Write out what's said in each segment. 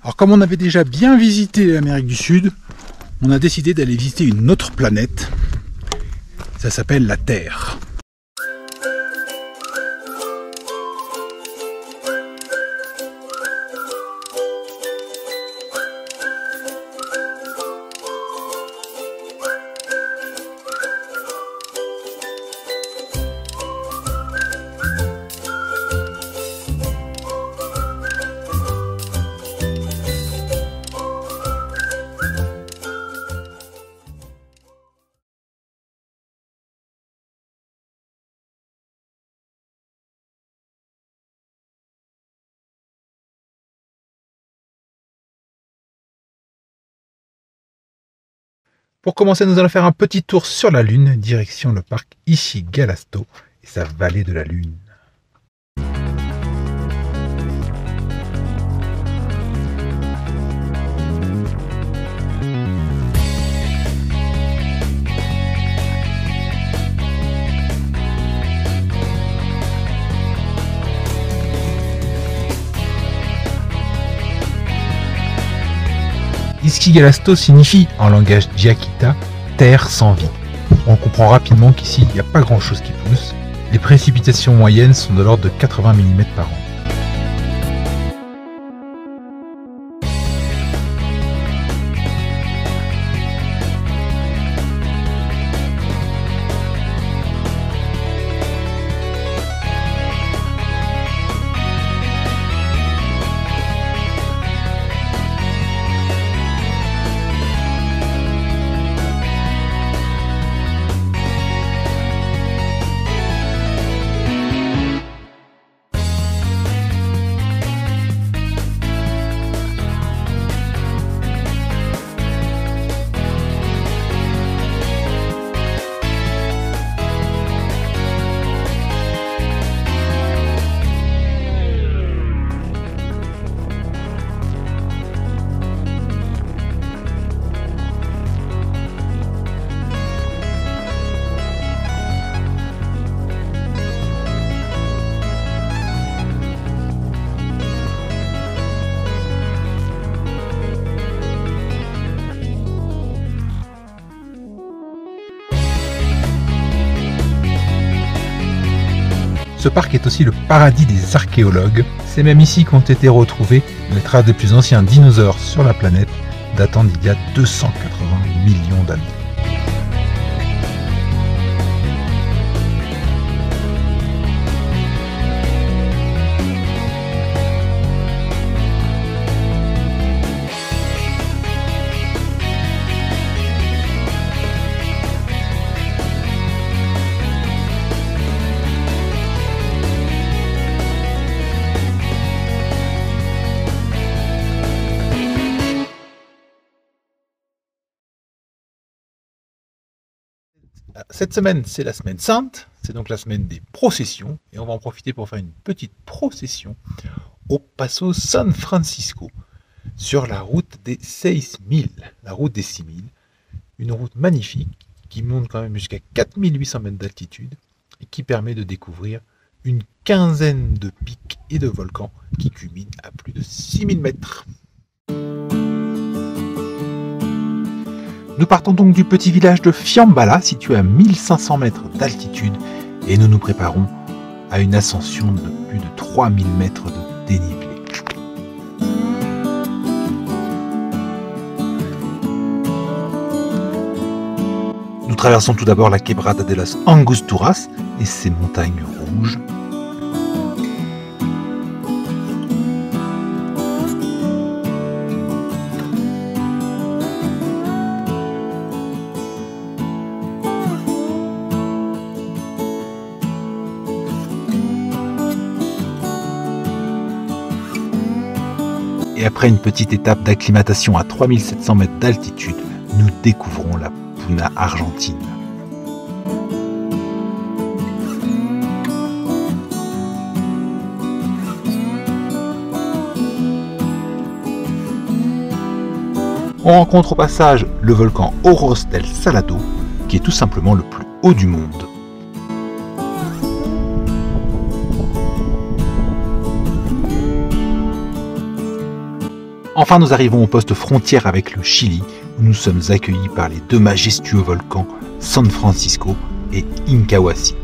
Alors comme on avait déjà bien visité l'Amérique du Sud, on a décidé d'aller visiter une autre planète. Ça s'appelle la Terre. Pour commencer, nous allons faire un petit tour sur la Lune, direction le parc Ishi-Galasto et sa vallée de la Lune. Ishi-Galasto signifie, en langage Diakita, terre sans vie. On comprend rapidement qu'ici, il n'y a pas grand chose qui pousse. Les précipitations moyennes sont de l'ordre de 80 mm par an. Ce parc est aussi le paradis des archéologues. C'est même ici qu'ont été retrouvées les traces des plus anciens dinosaures sur la planète, datant d'il y a 280 millions d'années. Cette semaine, c'est la semaine sainte, c'est donc la semaine des processions, et on va en profiter pour faire une petite procession au Paso San Francisco, sur la route des 6000, la route des 6000, une route magnifique qui monte quand même jusqu'à 4800 mètres d'altitude et qui permet de découvrir une quinzaine de pics et de volcans qui culminent à plus de 6000 mètres. Nous partons donc du petit village de Fiambala, situé à 1500 mètres d'altitude, et nous nous préparons à une ascension de plus de 3000 mètres de dénivelé. Nous traversons tout d'abord la Quebrada de las Angosturas et ses montagnes rouges. Et après une petite étape d'acclimatation à 3700 mètres d'altitude, nous découvrons la Puna argentine. On rencontre au passage le volcan Ojos del Salado, qui est tout simplement le plus haut du monde. Enfin, nous arrivons au poste frontière avec le Chili, où nous sommes accueillis par les deux majestueux volcans San Francisco et Incahuasi.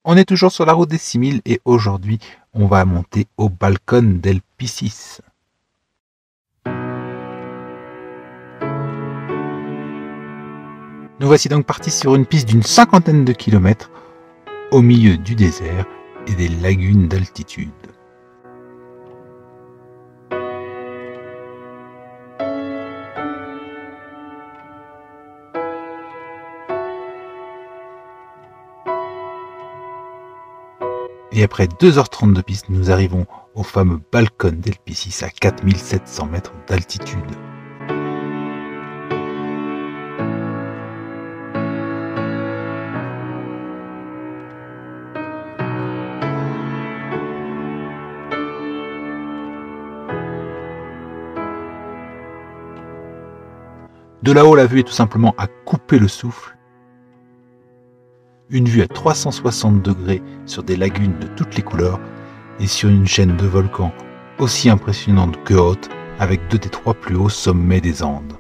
On est toujours sur la route des 6000 et aujourd'hui, on va monter au Balcón del Piscis. Nous voici donc partis sur une piste d'une 50aine de kilomètres au milieu du désert et des lagunes d'altitude. Et après 2h30 de piste, nous arrivons au fameux Balcón del Piscis à 4700 mètres d'altitude. De là-haut, la vue est tout simplement à couper le souffle. Une vue à 360 degrés sur des lagunes de toutes les couleurs et sur une chaîne de volcans aussi impressionnante que haute, avec deux des trois plus hauts sommets des Andes.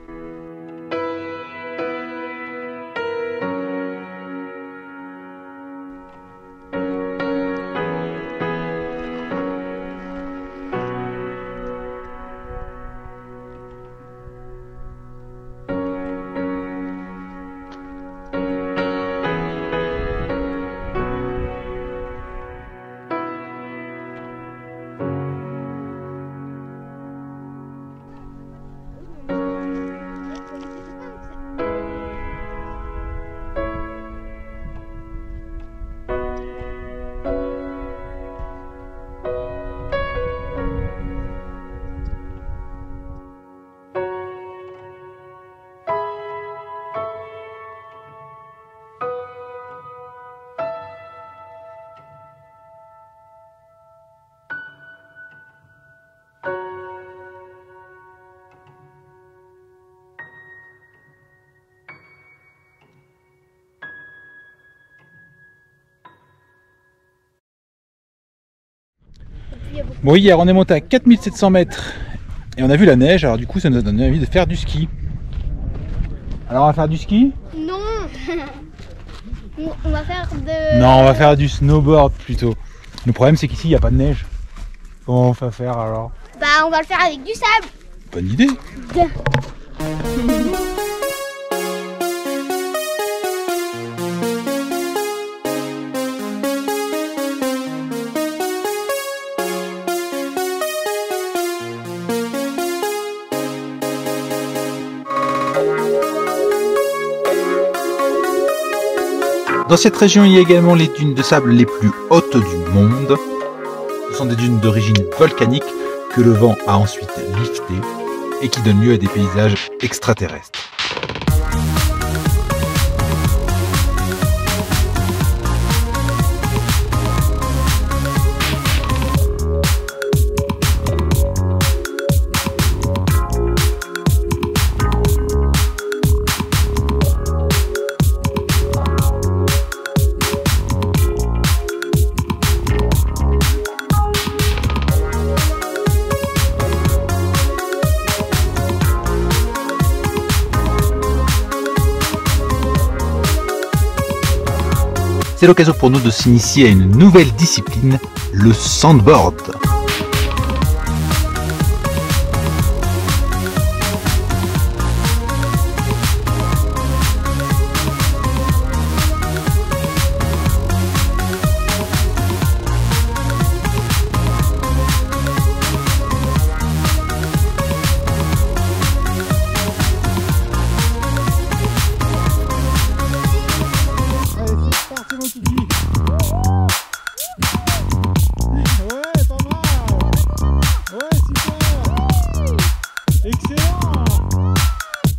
Bon, hier on est monté à 4700 mètres et on a vu la neige, alors du coup ça nous a donné envie de faire du ski. Alors on va faire du ski? Non. On va faire de... Non, on va faire du snowboard plutôt. Le problème c'est qu'ici il n'y a pas de neige. Comment on va faire alors? Bah on va le faire avec du sable. Bonne idée. Dans cette région, il y a également les dunes de sable les plus hautes du monde. Ce sont des dunes d'origine volcanique que le vent a ensuite liftées et qui donnent lieu à des paysages extraterrestres. C'est l'occasion pour nous de s'initier à une nouvelle discipline, le sandboard.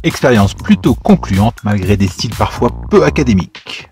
Expérience plutôt concluante malgré des styles parfois peu académiques.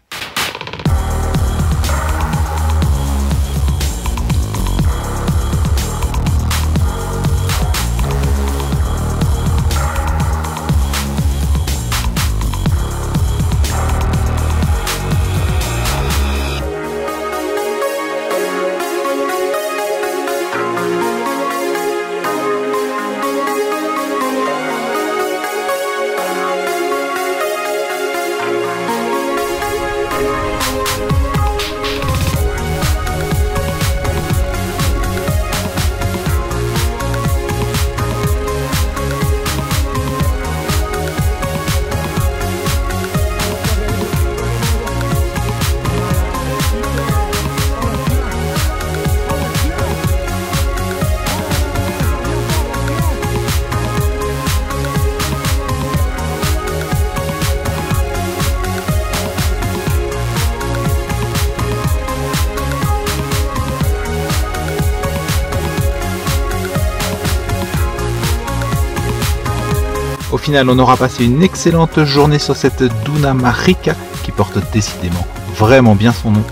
Au final, on aura passé une excellente journée sur cette Duna Marica qui porte décidément vraiment bien son nom.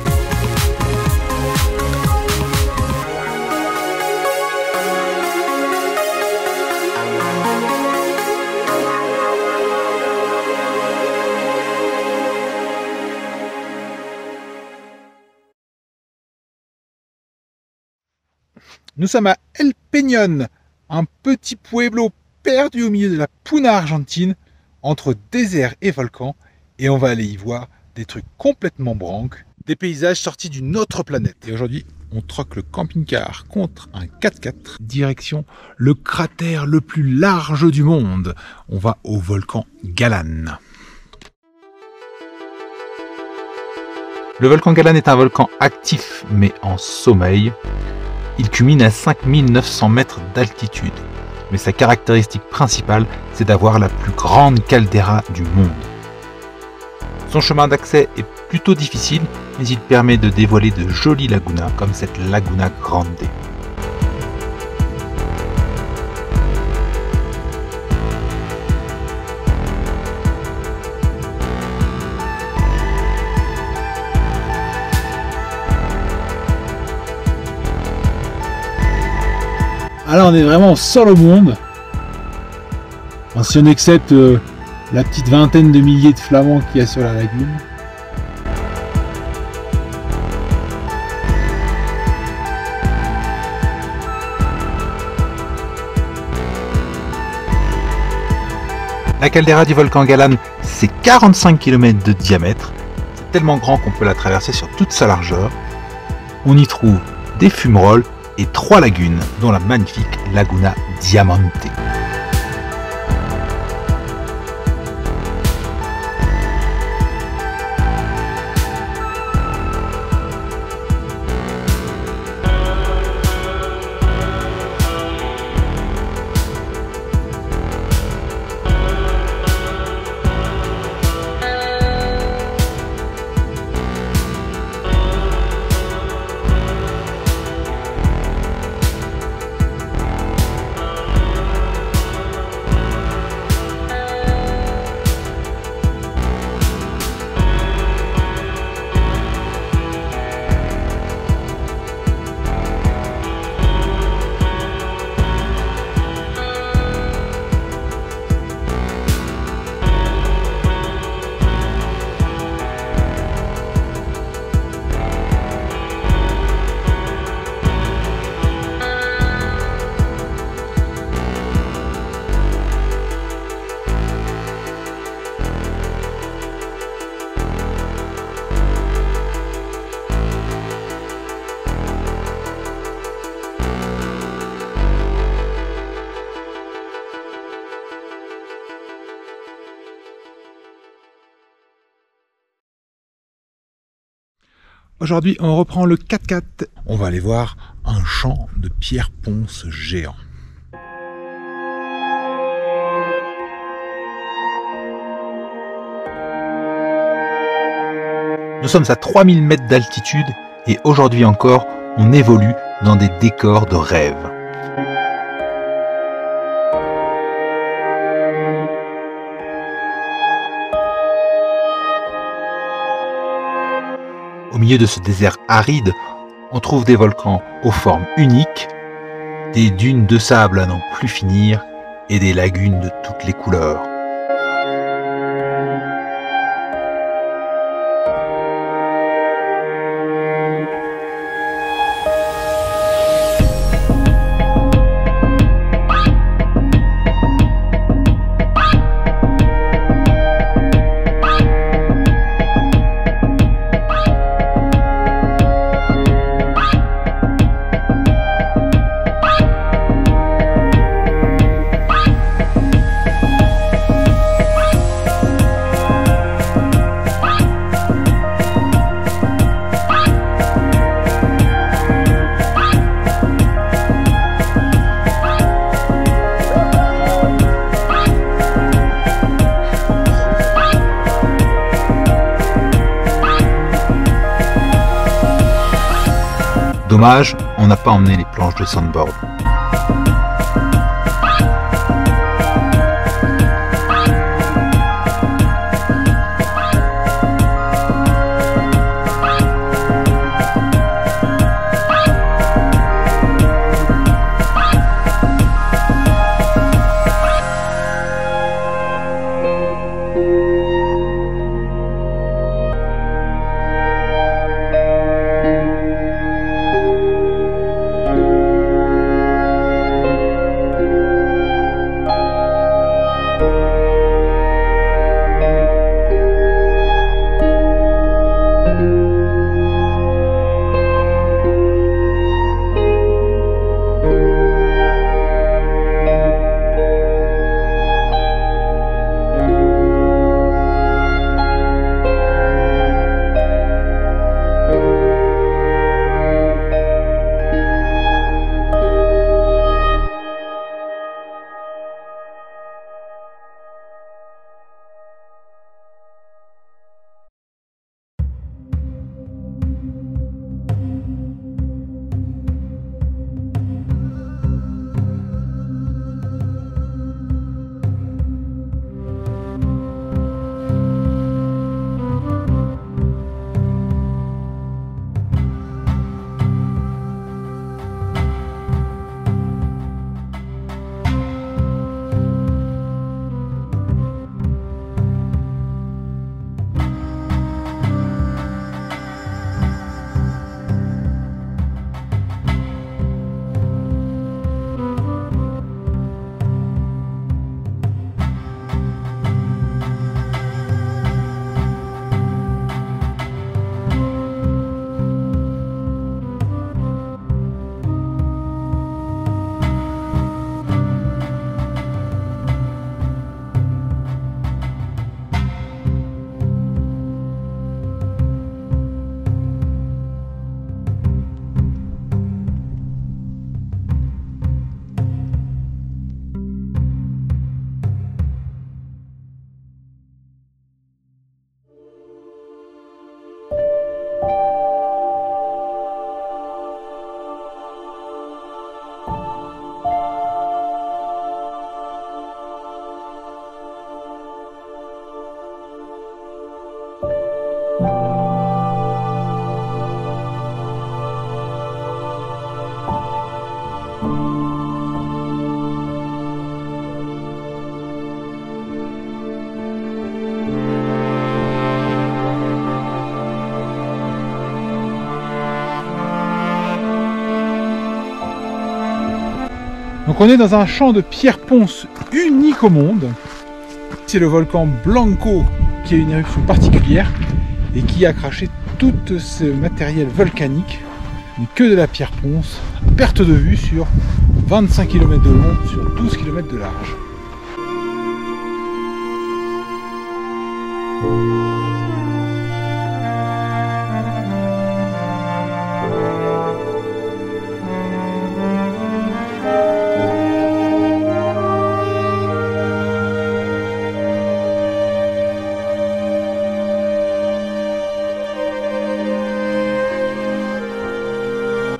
Nous sommes à El Peñón, un petit pueblo perdu au milieu de la Puna argentine, entre désert et volcan, et on va aller y voir des trucs complètement branques, des paysages sortis d'une autre planète. Et aujourd'hui, on troque le camping-car contre un 4x4, direction le cratère le plus large du monde. On va au volcan Galan. Le volcan Galan est un volcan actif, mais en sommeil. Il culmine à 5900 mètres d'altitude. Mais sa caractéristique principale, c'est d'avoir la plus grande caldeira du monde. Son chemin d'accès est plutôt difficile, mais il permet de dévoiler de jolies lagunas, comme cette Laguna Grande. Alors on est vraiment seul au monde. Enfin, si on accepte la petite vingtaine de milliers de flamands qu'il y a sur la lagune. La caldeira du volcan Galan, c'est 45 km de diamètre. C'est tellement grand qu'on peut la traverser sur toute sa largeur. On y trouve des fumerolles et 3 lagunes, dont la magnifique Laguna Diamante. Aujourd'hui, on reprend le 4x4. On va aller voir un champ de pierre ponce géant. Nous sommes à 3000 mètres d'altitude et aujourd'hui encore, on évolue dans des décors de rêve. milieu de ce désert aride, on trouve des volcans aux formes uniques, des dunes de sable à n'en plus finir et des lagunes de toutes les couleurs. Dommage, on n'a pas emmené les planches de sandboard. Donc on est dans un champ de pierre ponce unique au monde. C'est le volcan Blanco qui a une éruption particulière et qui a craché tout ce matériel volcanique, mais que de la pierre ponce, à perte de vue sur 25 km de long, sur 12 km de large.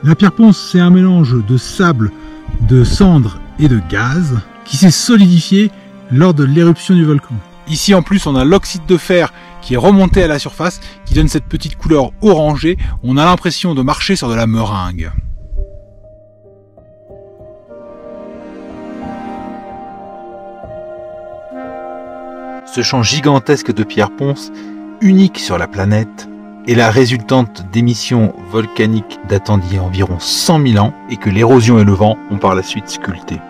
La pierre ponce, c'est un mélange de sable, de cendres et de gaz qui s'est solidifié lors de l'éruption du volcan. Ici en plus on a l'oxyde de fer qui est remonté à la surface, qui donne cette petite couleur orangée. On a l'impression de marcher sur de la meringue. Ce champ gigantesque de pierre ponce, unique sur la planète, est la résultante d'émissions volcaniques datant d'il y a environ 100 000 ans et que l'érosion et le vent ont par la suite sculpté.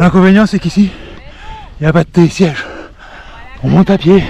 L'inconvénient c'est qu'ici, il n'y a pas de télésiège. On monte à pied.